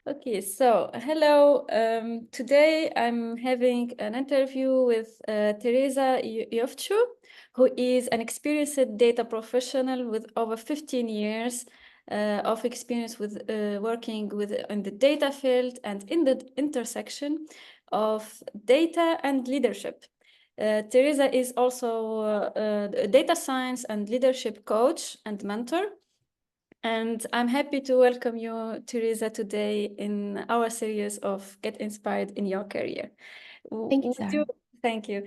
Okay, so hello. Today I'm having an interview with Tereza Iofciu, who is an experienced data professional with over 15 years of experience with working with in the data field and in the intersection of data and leadership. Tereza is also a data science and leadership coach and mentor. And I'm happy to welcome you, Tereza, today in our series of Get Inspired in Your Career. Thank you, Would Sarah. you, thank you.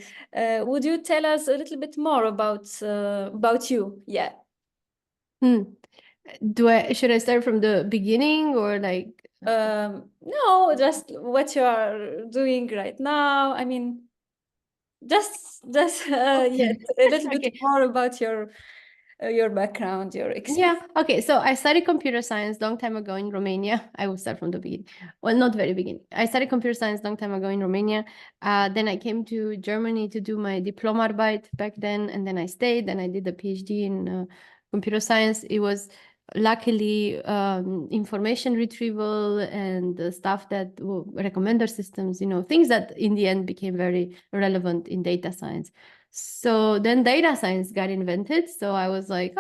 Would you tell us a little bit more about you? Yeah. Hmm. Should I start from the beginning or like? No, just what you are doing right now. I mean, just yeah, Okay. a little bit Okay. more about your background, your Yeah. experience. Okay. So I studied computer science long time ago in Romania. I will start from the beginning. Well, not very beginning. I studied computer science long time ago in Romania. Then I came to Germany to do my Diplomarbeit back then, and then I stayed. Then I did a PhD in computer science. It was luckily information retrieval and the stuff that recommender systems, things that in the end became very relevant in data science. So then data science got invented. So I was like,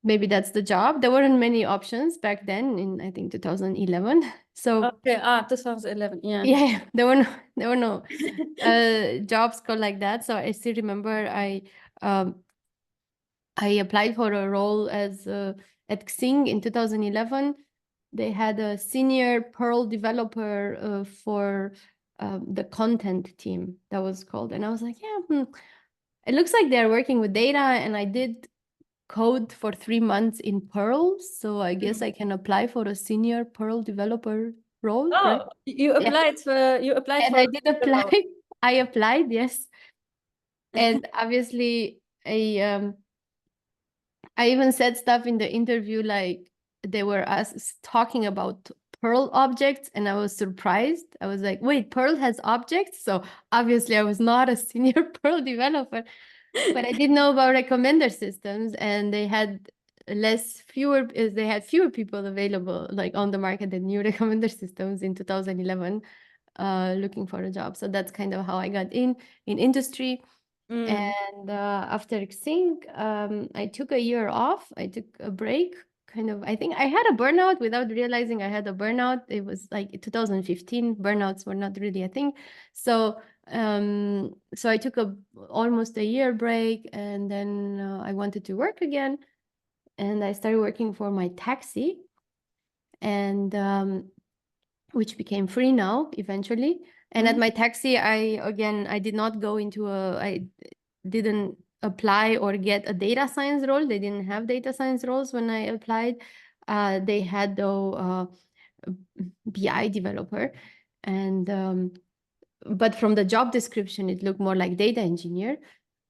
maybe that's the job. There weren't many options back then in, I think, 2011. So Okay, 2011, yeah. yeah, there were no jobs called like that. So I still remember um, I applied for a role as at Xing in 2011. They had a senior Perl developer for the content team, that was called. And I was like, yeah, it looks like they're working with data. And I did code for 3 months in Perl. So I guess I can apply for a senior Perl developer role, right? Oh, you Yeah. applied And for I did apply. the I applied, yes. And obviously, I even said stuff in the interview like they were us talking about Perl objects, and I was surprised. I was like, wait, Perl has objects? So obviously I was not a senior Perl developer, but I did know about recommender systems, and they had fewer people available like on the market that knew recommender systems in 2011 looking for a job. So that's kind of how I got in industry. And after Xing, I took a year off. I took a break. Kind of, I think I had a burnout without realizing I had a burnout. It was like 2015. Burnouts were not really a thing. So, so I took almost a year break, and then I wanted to work again, and I started working for my taxi, and which became free now eventually. And at my taxi, I did not go into I didn't apply or get a data science role. They didn't have data science roles when I applied. They had though BI developer, and but from the job description, it looked more like data engineer.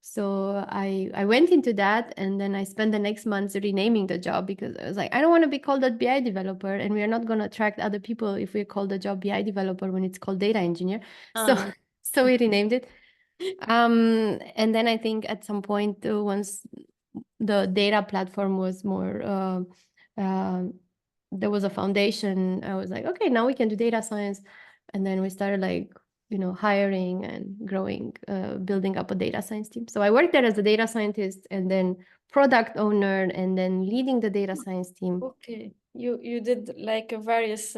So I went into that, and then I spent the next months renaming the job because I was like, I don't want to be called a BI developer, and we are not going to attract other people if we call the job BI developer when it's called data engineer. So so we renamed it. And then I think at some point, once the data platform was more, there was a foundation, I was like, okay, now we can do data science. And then we started like, hiring and growing, building up a data science team. So I worked there as a data scientist and then product owner and then leading the data science team. Okay, you did like various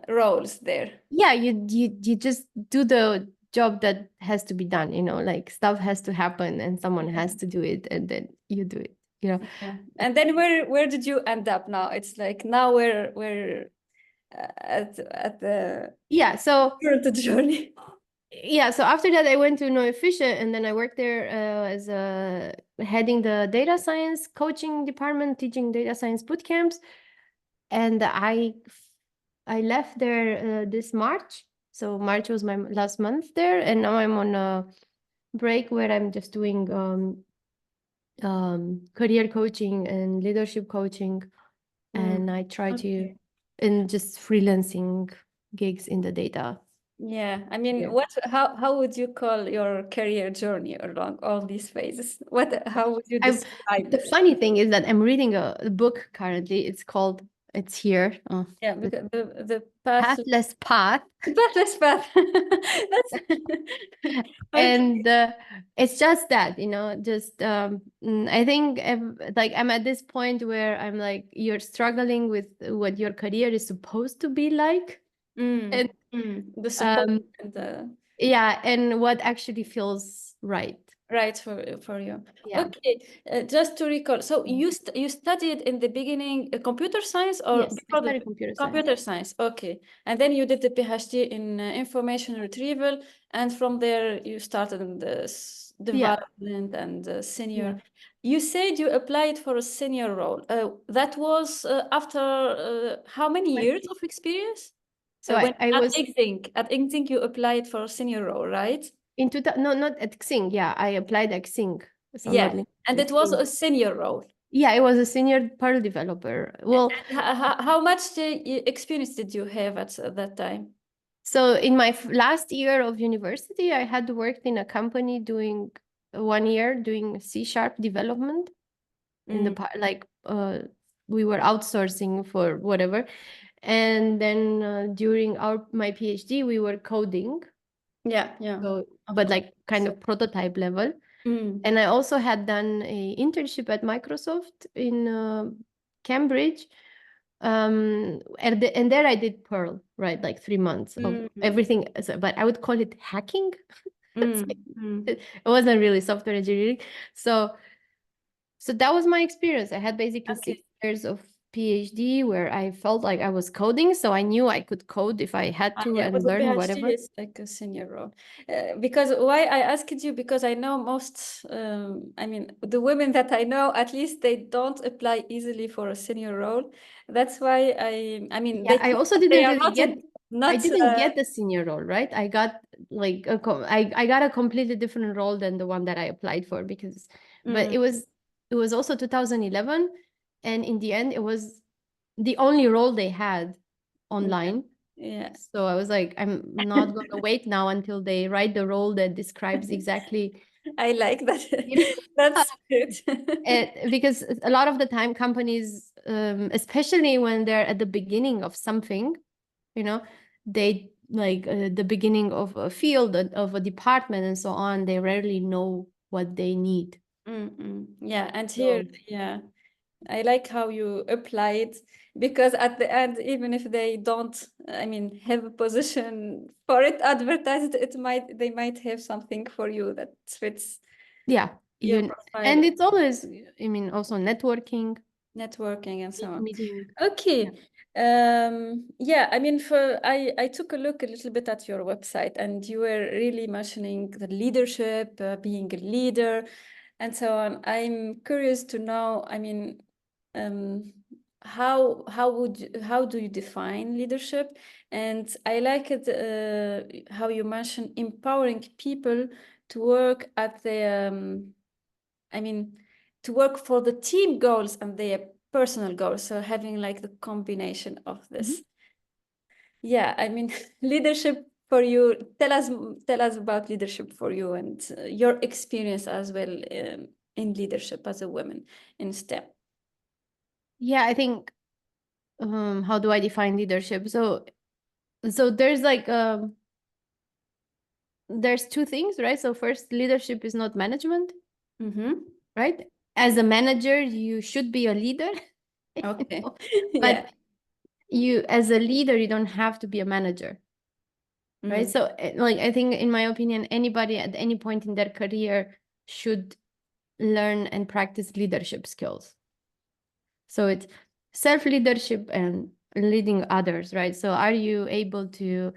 roles there. Yeah, you just do the job that has to be done, like stuff has to happen and someone has to do it, and then you do it, Yeah. And then where did you end up now? It's like now we're at the current journey. Yeah, so after that I went to Neue Fische, and then I worked there as heading the data science coaching department, teaching data science boot camps. And I left there this March. So March was my last month there, and now I'm on a break where I'm just doing career coaching and leadership coaching, and I try to, and just freelancing gigs in the data. Yeah, I mean, how would you call your career journey along all these phases? How would you describe The it? funny thing is that I'm reading a book currently. It's called it's here. Oh, Yeah, the because the path, pathless path. pathless path. That's okay. And it's just that, just I think like I'm at this point where I'm like, you're struggling with what your career is supposed to be like. And The support um, and the yeah, and what actually feels right. right for you. Yeah. Okay, just to recall, so you studied in the beginning computer science or Yes, I before the studied computer science. computer science? Okay, and then you did the PhD in information retrieval, and from there you started in the Yeah. development and senior. Yeah. You said you applied for a senior role. That was after how many years of experience? So When I at was Xing you applied for a senior role, right? in no, not at Xing. Yeah, I applied at Xing. So I'm not Yeah, linked and to it was Xing. a senior role. Yeah, I was a senior Perl developer. Well, How much experience did you have at that time? so in my last year of university, I had worked in a company doing 1 year doing C# development in the Mm, part like we were outsourcing for whatever. And then during my PhD, we were coding. yeah, yeah. So, Of but course. like kind of prototype level. Mm, And I also had done a internship at Microsoft in Cambridge. And there I did Perl, right? Like 3 months of mm, everything. But I would call it hacking. mm, mm. It wasn't really software engineering. So that was my experience. I had basically Okay. 6 years of PhD where I felt like I was coding, so I knew I could code if I had to Yeah, and with the learn PhD, whatever. it's like a senior role. Because why I asked you, because I know most, I mean, the women that I know, at least they don't apply easily for a senior role. That's why I mean, Yeah, I also they didn't are really get I not, didn't get the senior role, right? I got like I got a completely different role than the one that I applied for because but mm, it was also 2011, and in the end it was the only role they had yeah, online. yeah. So I was like, I'm not gonna wait now until they write the role that describes exactly, I like that. you know, That's good. because a lot of the time companies, especially when they're at the beginning of something, they like the beginning of a field, of a department and so on, they rarely know what they need. Yeah, and here, So yeah, I like how you apply it because at the end, even if they don't, I mean, have a position for it advertised, they might have something for you that fits yeah, your and profile, it's always, I mean, also networking, networking and so on. meeting. Okay. Yeah. Yeah, I mean, I took a look a little bit at your website, and you were really mentioning the leadership, being a leader, and so on. I'm curious to know, I mean, um, how do you define leadership? And I like it how you mentioned empowering people to work at the I mean, to work for the team goals and their personal goals. So having like the combination of Mhm. this. Yeah, I mean, leadership for you. Tell us about leadership for you and your experience as well in leadership as a woman in STEM. Yeah, I think how do I define leadership? So there's two things, right? So first, leadership is not management, Mm-hmm. right? As a manager, you should be a leader. Okay. Yeah. But you, as a leader, you don't have to be a manager, right? Mm. So like, I think in my opinion, anybody at any point in their career should learn and practice leadership skills. So it's self-leadership and leading others, right? So are you able to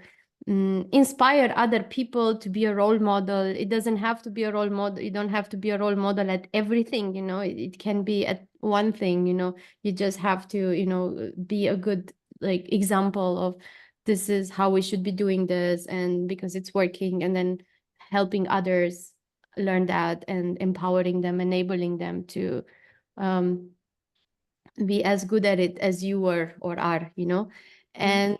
inspire other people to be a role model? It doesn't have to be a role model. You don't have to be a role model at everything, it can be at one thing, you just have to, be a good like example of this is how we should be doing this, and because it's working, and then helping others learn that and empowering them, enabling them to um, be as good at it as you were or are. Mm. And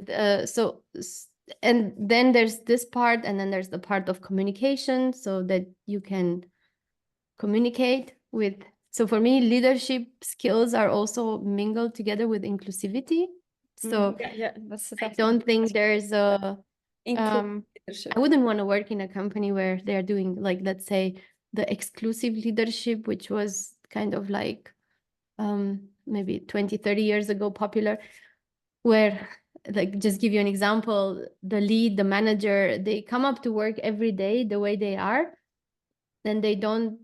and then there's this part, and then there's the part of communication, so that you can communicate with So for me, leadership skills are also mingled together with inclusivity. So That's I don't think there's a include leadership. I wouldn't want to work in a company where they're doing, like, let's say, the exclusive leadership, which was kind of like maybe 20, 30 years ago popular, where, like, just give you an example, the lead, the manager, they come up to work every day the way they are, then they don't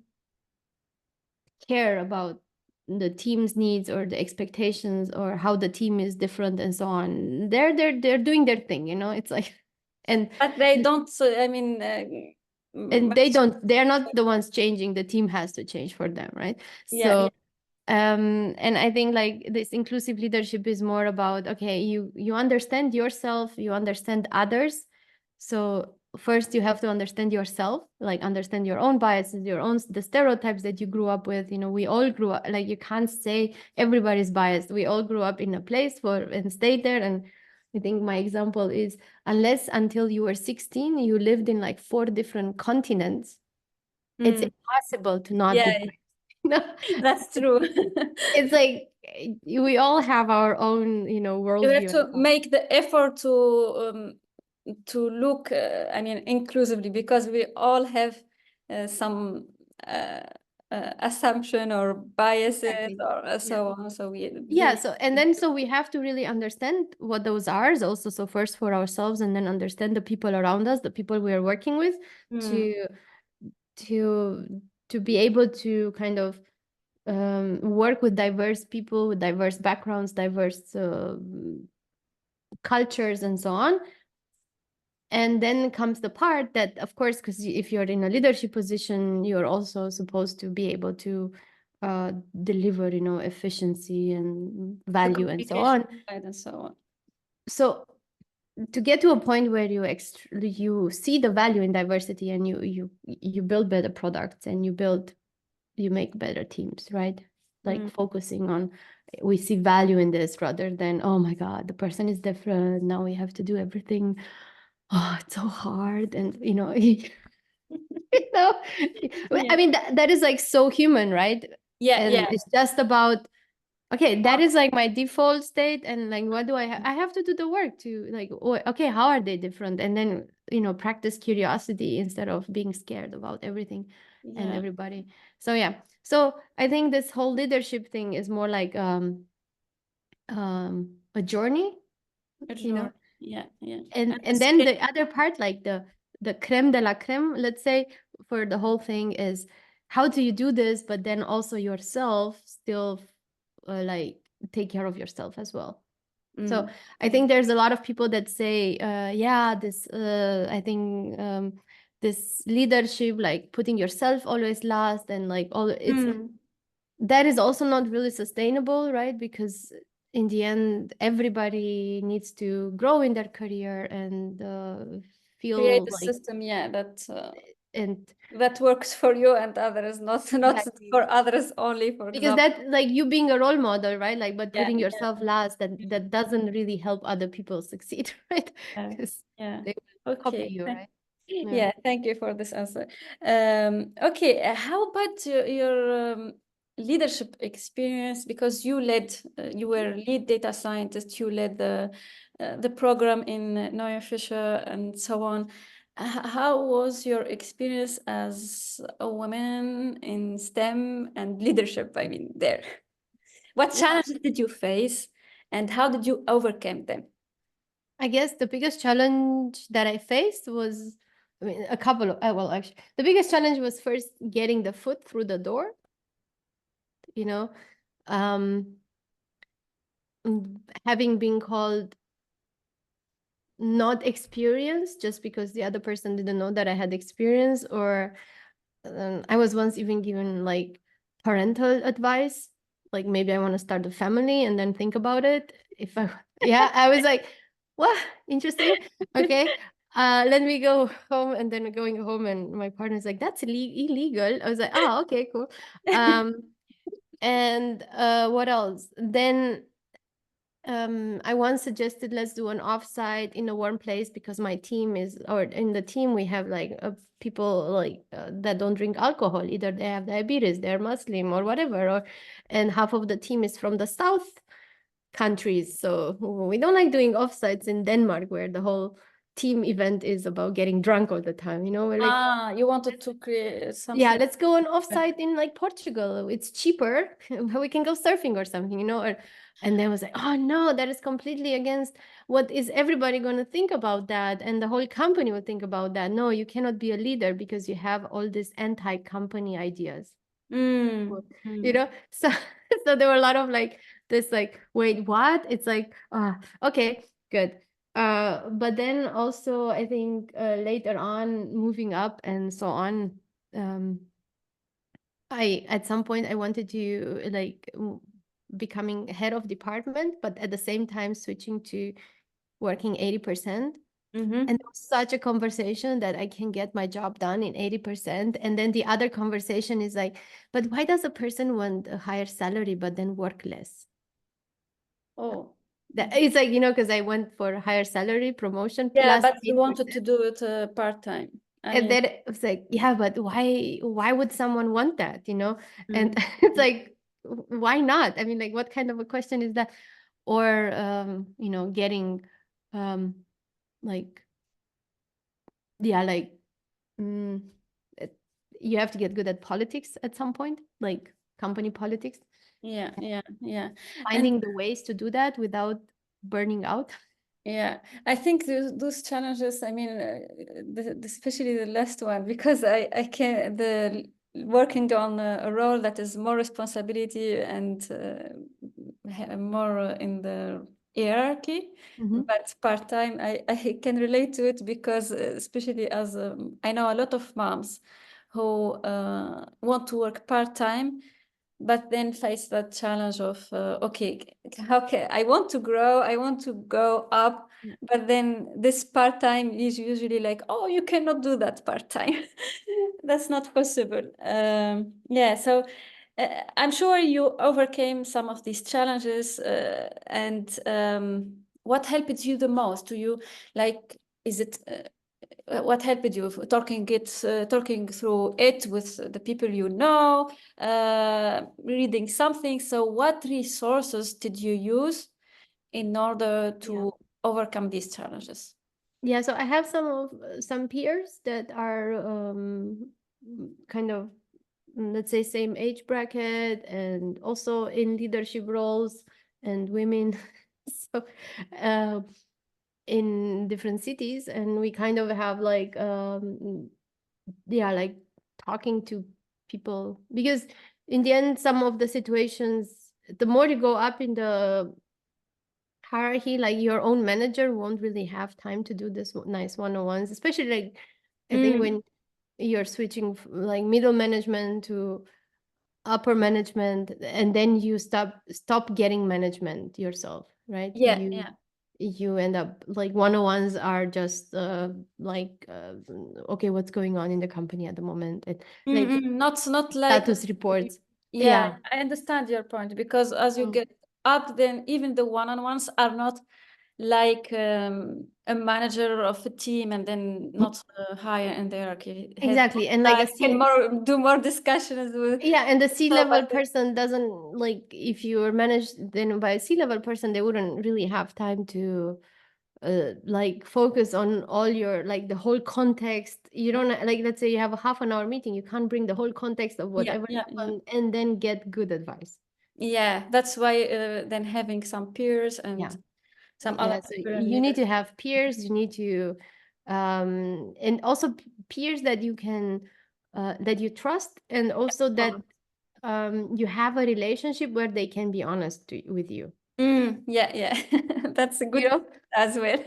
care about the team's needs or the expectations or how the team is different and so on. They're doing their thing, you know. It's like, and But they don't, I mean, and they're not the ones changing, the team has to change for them, right? yeah. So and I think, like, this inclusive leadership is more about, okay, you understand yourself, you understand others. So first you have to understand yourself, like understand your own biases, your own, the stereotypes that you grew up with. You know, we all grew up, like, you can't say everybody's biased. We all grew up in a place and stayed there. And I think my example is, unless until you were 16 you lived in like 4 different continents, it's impossible to not be Yeah, biased. No, that's true. it's like we all have our own, you know, You have worldview. to make the effort to look, I mean, inclusively, because we all have some uh, assumption or biases Exactly. or Yeah. so on. So we Yeah. really, So, and then, so we have to really understand what those are also. So first for ourselves, and then understand the people around us, the people we are working with, to to to be able to kind of work with diverse people with diverse backgrounds, diverse cultures, and so on. And then comes the part that, of course, because if you're in a leadership position, you're also supposed to be able to deliver, you know, efficiency and the value and so communication on. side and so on. So to get to a point where you see the value in diversity, and you build better products, and you make better teams, right? Like focusing on, we see value in this rather than, oh my God, the person is different, now we have to do everything. Oh, it's so hard. And, you know, you know, Yeah, I mean, that is like so human, right? yeah, And yeah, it's just about, okay, that is like my default state. And like, what do I have to do the work to, like, okay, how are they different? And then, you know, practice curiosity instead of being scared about everything and yeah. everybody. So, yeah. So I think this whole leadership thing is more like a journey, you know? Sure. Yeah, yeah. And then the other part, like the creme de la creme, let's say, for the whole thing is, how do you do this, but then also yourself still like take care of yourself as well. So I think there's a lot of people that say, yeah, this I think this leadership, like putting yourself always last, and like all it's that is also not really sustainable, right? Because in the end, everybody needs to grow in their career and Create feel a like, system, yeah, and that works for you and others, not exactly, for others only, for because example. that, like, you being a role model, right? Like, but Yeah, putting yeah, yourself last, that doesn't really help other people succeed, right? yeah, Because yeah. they will copy Okay. you, right? Yeah. Yeah, thank you for this answer. Okay, how about your leadership experience? Because you were lead data scientist, you led the program in Neue Fischer and so on. How was your experience as a woman in STEM and leadership? I mean, there. What Yeah. challenges did you face, and how did you overcome them? I guess the biggest challenge that I faced was, I mean, a couple of, well, actually, the biggest challenge was first getting the foot through the door, you know, um, having been called not experienced just because the other person didn't know that I had experience, or I was once even given like parental advice, like maybe I want to start a family and then think about it. If I, yeah, I was like, what? Interesting. Okay. Let me go home. And then going home, and my partner's like, that's illegal. I was like, oh, okay, cool. And what else? Then I once suggested let's do an offsite in a warm place because my team is, or in the team we have like people like that don't drink alcohol. Either they have diabetes, they're Muslim or whatever, and half of the team is from the South countries. So we don't like doing offsites in Denmark where the whole team event is about getting drunk all the time. We're like, you wanted to create yeah, something. let's go on offsite in like Portugal. It's cheaper. We can go surfing or something, and then was like, oh no, that is completely against what is everybody going to think about that, and the whole company will think about that. No, you cannot be a leader because you have all these anti-company ideas. Mm. So so there were a lot of like this, like, wait, what? It's like, okay, good. But then also I think later on, moving up and so on, I at some point I wanted to like becoming head of department, but at the same time switching to working 80%. And it was such a conversation that I can get my job done in 80%. And then the other conversation is like, but why does a person want a higher salary but then work less? Oh. It's like, because I went for a higher salary promotion Yeah, plus but you wanted 8%. to do it part-time. I And mean, then it was like, yeah, but why would someone want that? And mm. it's like, why not? I mean, like, what kind of a question is that? Or getting like, yeah, like, mm, it- you have to get good at politics at some point, like company politics, Yeah, yeah, yeah. And finding the ways to do that without burning out. yeah, I think those challenges, I mean, especially the last one, because I can, the working on a role that is more responsibility and more in the hierarchy, but part-time, I can relate to it because especially as I know a lot of moms who want to work part-time, but then face that challenge of okay, how can I want to grow, I want to go up, Yeah. but then this part-time is usually like, oh, you cannot do that part-time. That's not possible. Yeah, so I'm sure you overcame some of these challenges, and what helped you the most? Do you like, is it what helped you talking through it with the people you know, reading something? So what resources did you use in order to overcome these challenges? Yeah, so I have some peers that are kind of, let's say, same age bracket and also in leadership roles and women. So uh, in different cities, and we kind of have like like talking to people, because in the end some of the situations, the more you go up in the hierarchy, like your own manager won't really have time to do this nice one-on-ones, especially like I think when you're switching like middle management to upper management, and then you stop getting management yourself, right? Yeah, yeah. You end up like one-on-ones are just like okay, what's going on in the company at the moment, and like Not like, status reports. yeah, Yeah. I understand your point, because as you get up, then even the one-on-ones are not like a manager of a team, and then not higher in the hierarchy. Exactly. And like Like can do more discussions with. yeah, and the So, C-level but person doesn't, like, if you were managed then by a C-level person, they wouldn't really have time to like focus on all your, like, the whole context. You don't, like, let's say you have a half an hour meeting, you can't bring the whole context of yeah, whatever yeah, yeah, happened and then get good advice. yeah. That's why then having some peers Yeah. and some other Yeah, so people in you need to leadership. have peers, you need to and also peers that you can that you trust, and also that you have a relationship where they can be honest with you. Yeah, yeah. That's a You good know, as well.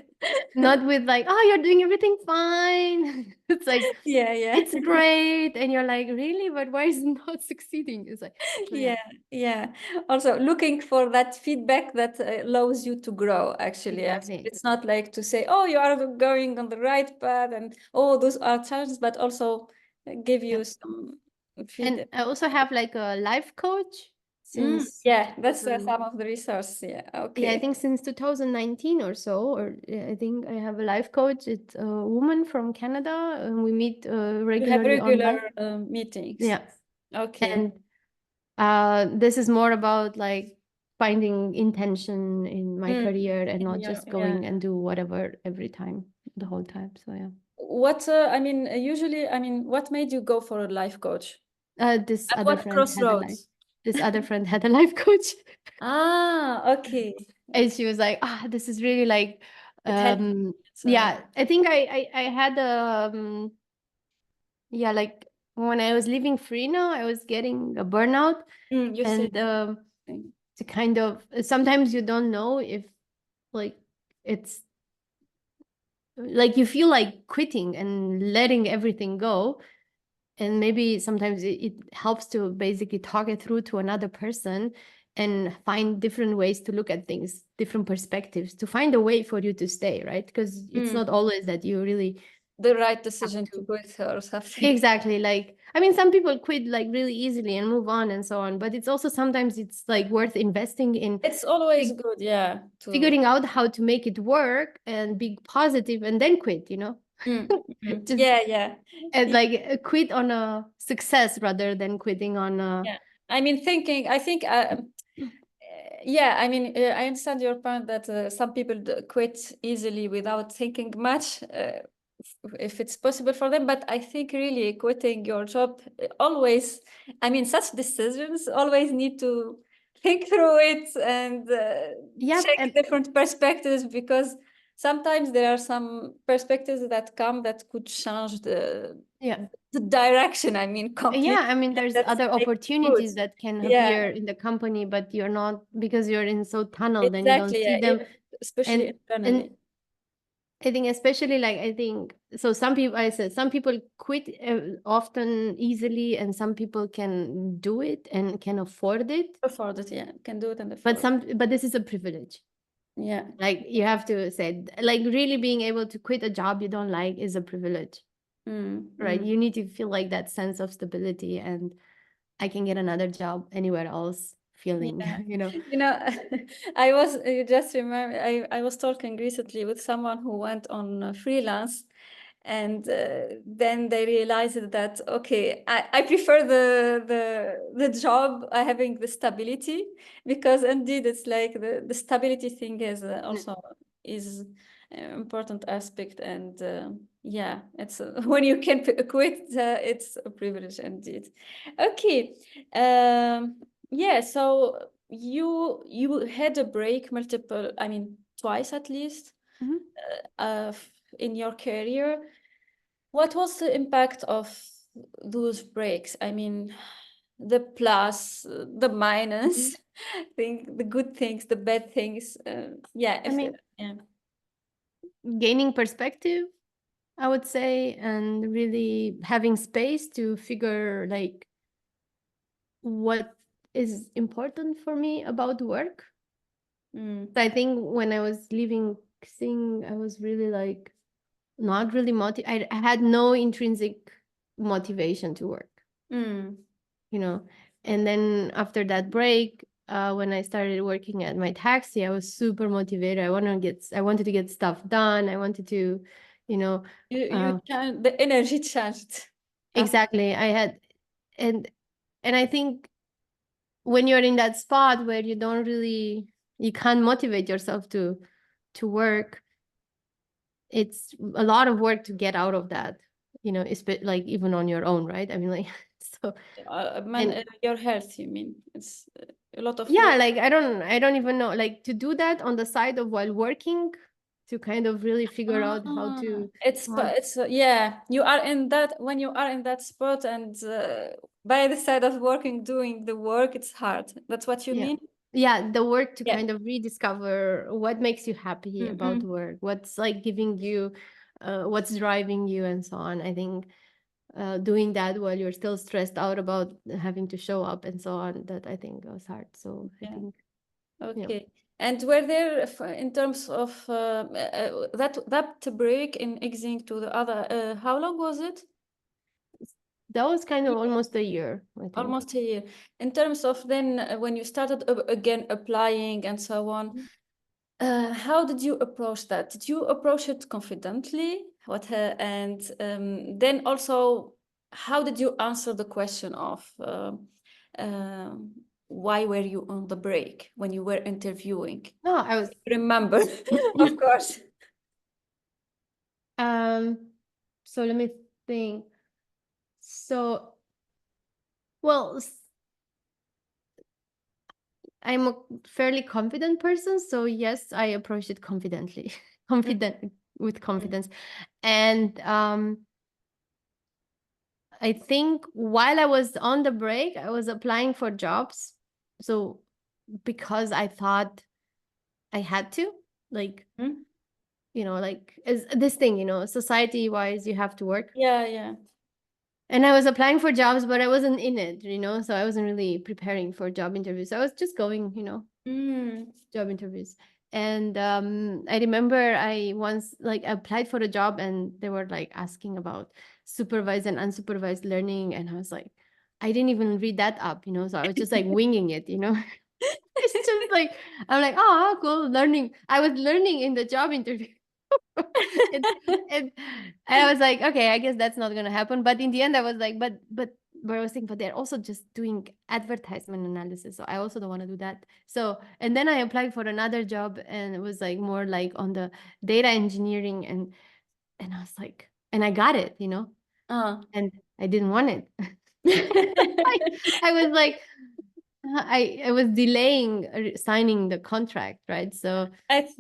not with like, oh, you're doing everything fine. It's like, Yeah, yeah. it's great, and you're like, really, but why is it not succeeding? It's like, so yeah, Yeah, yeah. Also, looking for that feedback that allows you to grow, actually. exactly. It's not like to say, oh, you are going on the right path and oh, those are challenges, but also give Yeah. you some And feedback. I also have like a life coach. since yeah, that's some of the resource. Yeah, okay. yeah, I think since 2019 or so, or I think I have a life coach. It's a woman from Canada, and we meet You have regularly regular online. meetings. Yeah, Okay. and this is more about like finding intention in my career and not just Yeah. going and do whatever every time, the whole time. So yeah. What I mean, usually, I mean, what made you go for a life coach? This At other what friend had a crossroads? life coach. Ah, okay. And she was like, this is really like It helped. yeah, I think I had yeah, like when I was living free now, I was getting a burnout. You said. And to kind of sometimes you don't know if like it's like you feel like quitting and letting everything go. And maybe sometimes it helps to basically talk it through to another person and find different ways to look at things, different perspectives, to find a way for you to stay, right? Because it's not always that you really the right have decision to to. quit or something. Exactly. Like, I mean, some people quit like really easily and move on and so on, but it's also sometimes it's like worth investing in It's always good, yeah, to figuring out how to make it work and be positive and then quit, just yeah, yeah. and like quit on a success rather than quitting on a. Yeah. I mean, I think, yeah, I mean, I understand your point that some people quit easily without thinking much, if it's possible for them. But I think really quitting your job always, I mean, such decisions always need to think through it and Yeah, check and different perspectives, because sometimes there are some perspectives that come that could change yeah, the direction. I mean, completely. I mean, there's That's other like good. opportunities that can Yeah, appear in the company, but you're not, because you're in so tunneled and you don't exactly. see Yeah, them. especially and and internally. I think especially like I think so some people, I said some people quit often easily, and some people can do it and can afford it, Afford it, yeah. Can do it and but afford it. but this is a privilege. Yeah. Like you have to say, like really being able to quit a job you don't like is a privilege, right? You need to feel like that sense of stability, and I can get another job anywhere else feeling, Yeah. you know. You know, I was, you just remember, I was talking recently with someone who went on freelance, and then they realized that, okay, I prefer the job having the stability, because indeed it's like the stability thing is Yeah. also is an important aspect. And yeah, it's when you can quit, it's a privilege indeed. Okay. Yeah, so you had a break multiple, I mean, twice at least, Mhm. in your career. What was the impact of those breaks? I mean, the plus, the Mhm. minus, think the good things, the bad things. Yeah, I mean, yeah. gaining perspective, I would say, and really having space to figure like what is important for me about work. So I think when I was leaving Xing, I was really like not really I had no intrinsic motivation to work, Mm. And then after that break, when I started working at my taxi, I was super motivated. I wanted to get stuff done. I wanted to, you know, You can, the energy changed after. exactly. I had, and I think when you're in that spot where you can't motivate yourself to work, it's a lot of work to get out of that, it's like even on your own, right? I mean, like, so, and Your health, you mean? It's a lot of yeah, work. like I don't even know, like to do that on the side of while working, to kind of really figure out how Ah, to how it's yeah. You are in that, when you are in that spot, and by the side of working, doing the work, it's hard. That's what you yeah, mean? the work to Yeah. kind of rediscover what makes you happy about Mm-mm. work, what's like giving you what's driving you and so on. I think doing that while you're still stressed out about having to show up and so on, that I think was hard. So I Yeah. think, Okay. And were there, in terms of that break in exiting to the other, how long was it? That was kind of almost a year, I think. Almost a year. In terms of then when you started again applying and so on, how did you approach that? Did you approach it confidently? And then also, how did you answer the question of why were you on the break when you were interviewing? No, I was. Remember, of course. So let me think. So, well, I'm a fairly confident person, so yes, I approached it confidently, with confidence. And I think while I was on the break, I was applying for jobs. So because I thought I had to, like, Mm. like is this thing, society wise, you have to work. Yeah, yeah. And I was applying for jobs, but I wasn't in it, so I wasn't really preparing for job interviews. I was just going, job interviews. And I remember I once like applied for a job and they were like asking about supervised and unsupervised learning. And I was like, I didn't even read that up, so I was just like winging it, It's just like, I'm like, oh, cool, learning. I was learning in the job interview. and, and I was like, okay, I guess that's not gonna happen. But in the end, I was like, but I was thinking, but they're also just doing advertisement analysis, so I also don't want to do that. So, and then I applied for another job, and it was like more like on the data engineering, and I was like, and I got it, and I didn't want it. I was like, I was delaying signing the contract, right? So,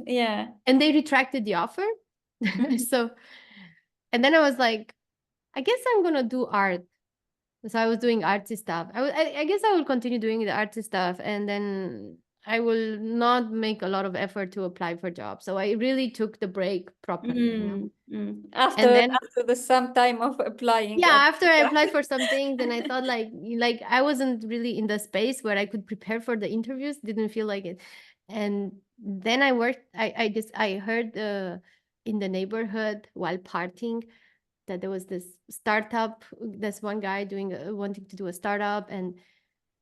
Yeah. and they retracted the offer. So, and then I was like, I guess I'm gonna do art. So I was doing artsy stuff. I guess I will continue doing the artsy stuff, and then I will not make a lot of effort to apply for jobs. So I really took the break properly. And then After the some time of applying yeah, at after I applied for some things, and I thought like I wasn't really in the space where I could prepare for the interviews. Didn't feel like it. And then I worked. I heard in the neighborhood while partying that there was this startup. There's one guy wanting to do a startup, and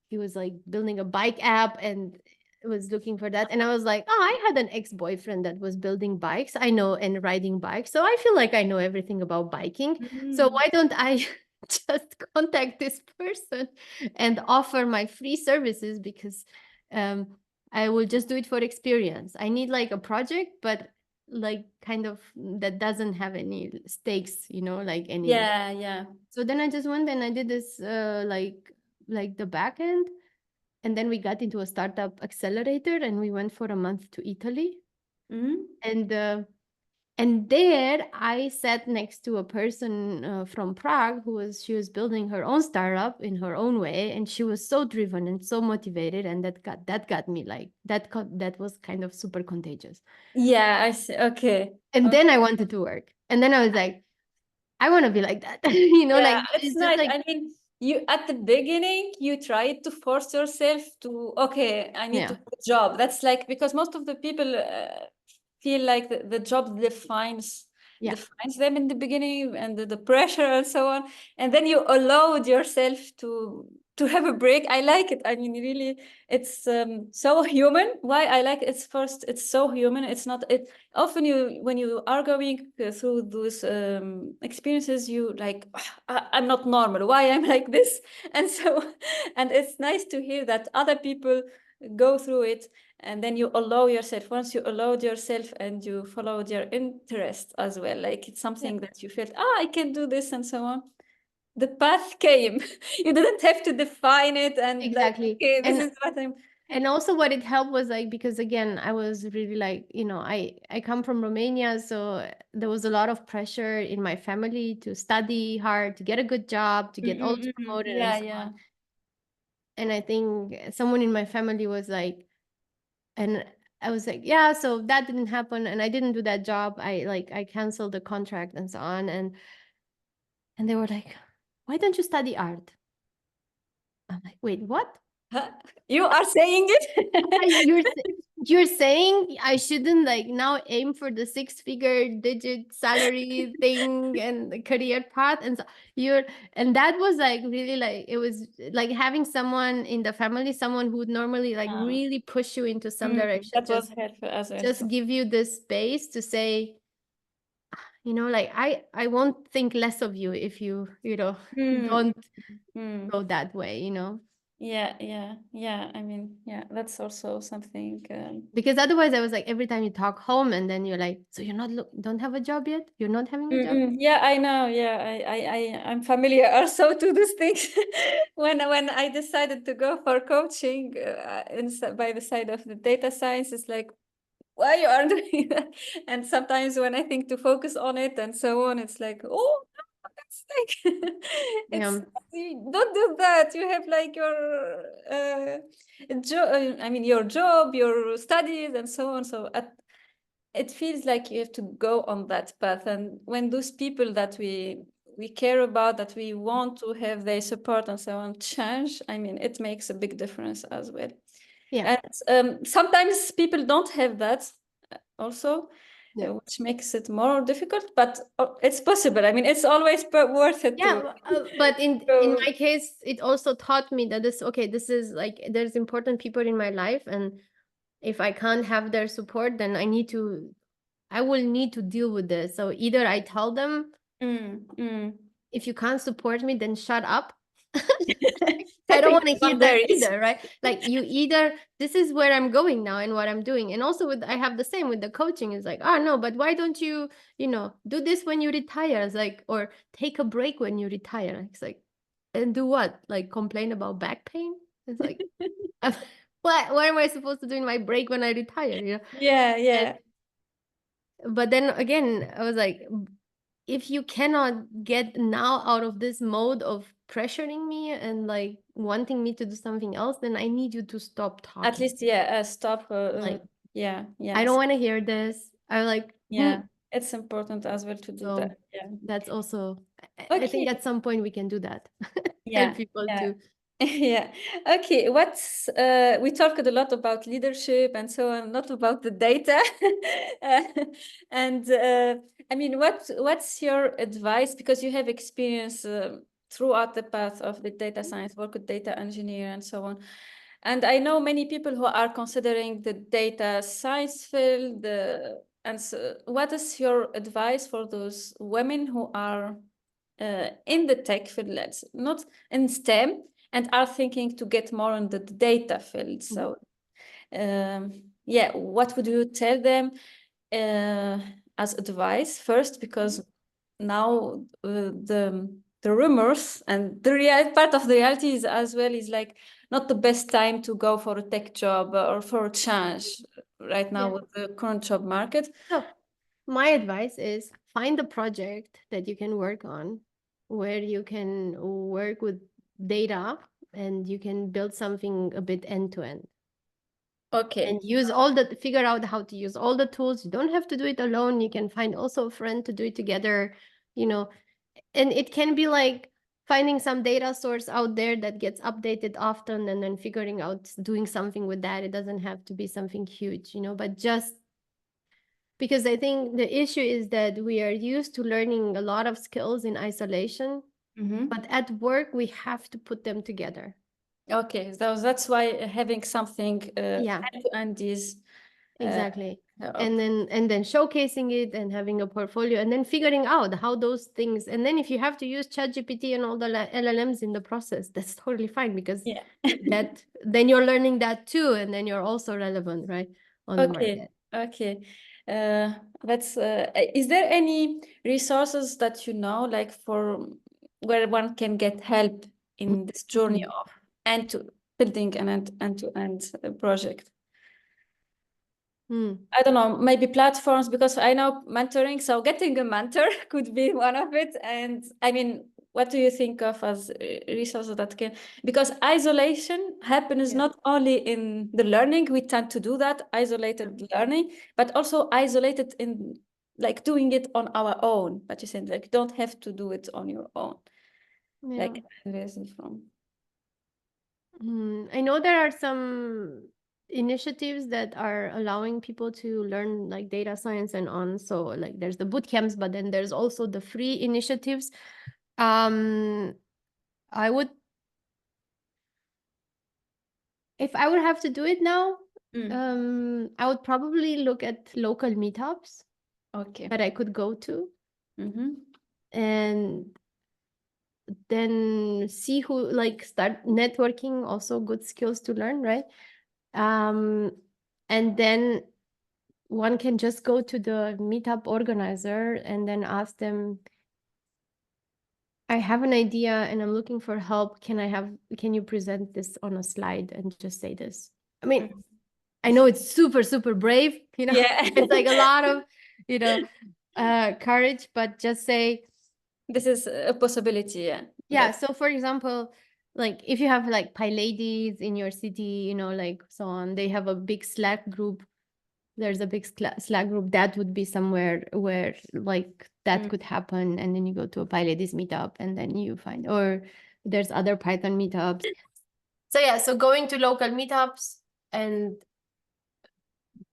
he was like building a bike app and was looking for that. And I was like, oh, I had an ex-boyfriend that was building bikes. I know, and riding bikes. So I feel like I know everything about biking. So why don't I just contact this person and offer my free services, because I will just do it for experience. I need like a project, but like kind of that doesn't have any stakes, like any. Yeah, yeah. So then I just went and I did this like the back end, and then we got into a startup accelerator and we went for a month to Italy. And there I sat next to a person from Prague she was building her own startup in her own way, and she was so driven and so motivated, and that got me like that was kind of super contagious. Yeah, I see. Okay. And then I wanted to work, and then I was like, I want to be like that. Yeah, Like it's it's just nice. like, I mean, you at the beginning you try to force yourself to, okay, I need to yeah, have a job. That's like because most of the people feel like the job yeah, defines them in the beginning and the pressure and so on. And then you allowed yourself to have a break. I like it. I mean, really, it's so human. Why I like it's first, it's so human. It's not it often you when you are going through those experiences, you like, I'm not normal. Why I'm like this? And so, and it's nice to hear that other people go through it, and then you allow yourself. Once you allowed yourself and you followed your interest as well, like it's yeah, something that you felt, I can do this and so on. The path came. You didn't have to define it and like, exactly. okay, this is what I'm. And also what it helped was like, because again, I was really like, I come from Romania, so there was a lot of pressure in my family to study hard, to get a good job, to get always promoted and Yeah, so yeah. on. And I think someone in my family was like, and I was like, yeah, so that didn't happen, and I didn't do that job. I canceled the contract and so on. And they were like, why don't you study art? I'm like, wait, what? Huh? You are saying it? You're saying I shouldn't like now aim for the 6-figure digit salary thing and the career path, and so you're and that was like really like it was like having someone in the family, someone who would normally like Ah, really push you into some direction, that was helpful as well. just give you this space to say, like I won't think less of you if you know Mm, don't mm. go that way. Yeah, yeah, yeah. I mean, yeah, that's also something. Because otherwise I was like every time you talk home and then you're like, so you're not don't have a job yet, you're not having a job. Yeah, I know. Yeah, I'm familiar also to these things. When I decided to go for coaching by the side of the data science, it's like, why you are doing that? And sometimes when I think to focus on it and so on, it's like, oh, no, it's like, Yeah, you don't do that. You have like your job. I mean, your job, your studies, and so on. So it feels like you have to go on that path. And when those people that we care about, that we want to have their support and so on, change, I mean, it makes a big difference as well. yeah, And sometimes people don't have that also, yeah, which makes it more difficult, but it's possible. I mean, it's always worth it to yeah. But in go. my case it also taught me that this is like there's important people in my life, and if I can't have their support, then I will need to deal with this. So either I tell them, Mm, mm. if you can't support me, then shut up. I don't Setting want to hear that boundaries. either, right? Like you either this is where I'm going now and what I'm doing. And also I have the same with the coaching. It's like, oh no, but why don't you, do this when you retire? It's like, or take a break when you retire. It's like, and do what? Like complain about back pain? It's like, what am I supposed to do in my break when I retire? Yeah, And yeah. but then again, I was like, if you cannot get now out of this mode of pressuring me and like wanting me to do something else, then I need you to stop At talking. least, yeah, stop. Like, Yeah, I yeah, don't want to hear this. I like, yeah. It's important as well to do so that. Yeah. that's also, I think Okay. at some point we can do that. Help Yeah, people yeah. to, Yeah. Okay. We talked a lot about leadership and so on, not about the data. Uh, and I mean, what's your advice? Because you have experience throughout the path of the data science, work with data engineer and so on. And I know many people who are considering the data science field. And so what is your advice for those women who are in the tech field, not in STEM, and are thinking to get more in the data field? So, yeah, what would you tell them as advice first? Because now the rumors and the real part of the reality is as well is like not the best time to go for a tech job or for a change right now yeah. with the current job market. So my advice is find a project that you can work on where you can work with data and you can build something a bit end to end. And Okay. figure out how to use all the tools. You don't have to do it alone. You can find also a friend to do it together, you know. And it can be like finding some data source out there that gets updated often and then figuring out doing something with that. It doesn't have to be something huge, but just because I think the issue is that we are used to learning a lot of skills in isolation, Mm-hmm. but at work we have to put them together. Okay, so that's why having something Yeah. end to end is uh, Exactly. up. And then showcasing it and having a portfolio and then figuring out how those things, and then if you have to use ChatGPT and all the LLMs in the process, that's totally fine because Yeah. that then you're learning that too, and then you're also relevant, right, on the Okay. market. Okay. That's is there any resources that you know, like for where one can get help in this journey Mhm. of end to building an end to end project? Mm. I don't know, maybe platforms, because I know mentoring, so getting a mentor could be one of it. And I mean, what do you think of as resources that can, because isolation happens Yeah. not only in the learning, we tend to do that, isolated learning, but also isolated in like doing it on our own. But you said like you don't have to do it on your own, Yeah. like from. I know there are some initiatives that are allowing people to learn like data science and on. So like there's the boot camps, but then there's also the free initiatives. I would, if I would have to do it now, I would probably look at local meetups that I could go to. And then see who, like, start networking, also good skills to learn, right? And then one can just go to the meetup organizer and then ask them, I have an idea and I'm looking for help. Can you present this on a slide and just say this? I mean, I know it's super, super brave, you know, it's like a lot of, you know, courage, but just say, this is a possibility. Yeah. So for example, like if you have like PyLadies in your city, you know, like so on, they have a big Slack group. There's a big Slack group that would be somewhere where like that could happen. And then you go to a PyLadies meetup and then you find, or there's other Python meetups. So yeah, so going to local meetups and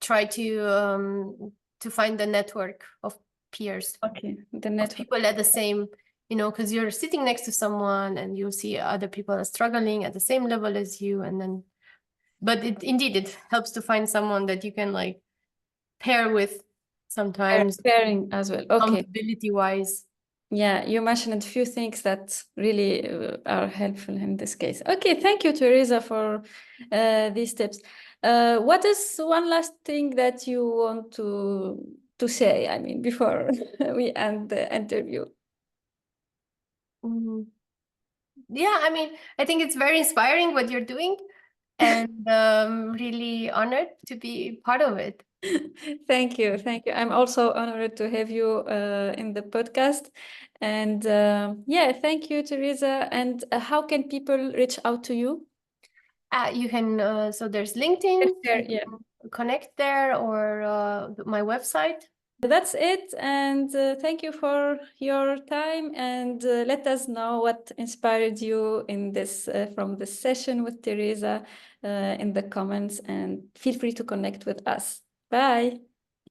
try to find the network of peers. Okay, the network. Of people at the same, you know, because you're sitting next to someone and you see other people are struggling at the same level as you, and then, but it helps to find someone that you can like pair with sometimes. Pairing as well. Okay. Accountability wise. Yeah, you mentioned a few things that really are helpful in this case. Okay, thank you, Teresa, for these tips. What is one last thing that you want to say? I mean, before we end the interview. Yeah, I mean, I think it's very inspiring what you're doing, and really honored to be part of it. Thank you. Thank you. I'm also honored to have you in the podcast. And yeah, thank you, Teresa. And how can people reach out to you? You can, so there's LinkedIn, Yeah. Connect there, or my website. That's it. And thank you for your time. And let us know what inspired you in this from this session with Teresa in the comments. And feel free to connect with us. Bye.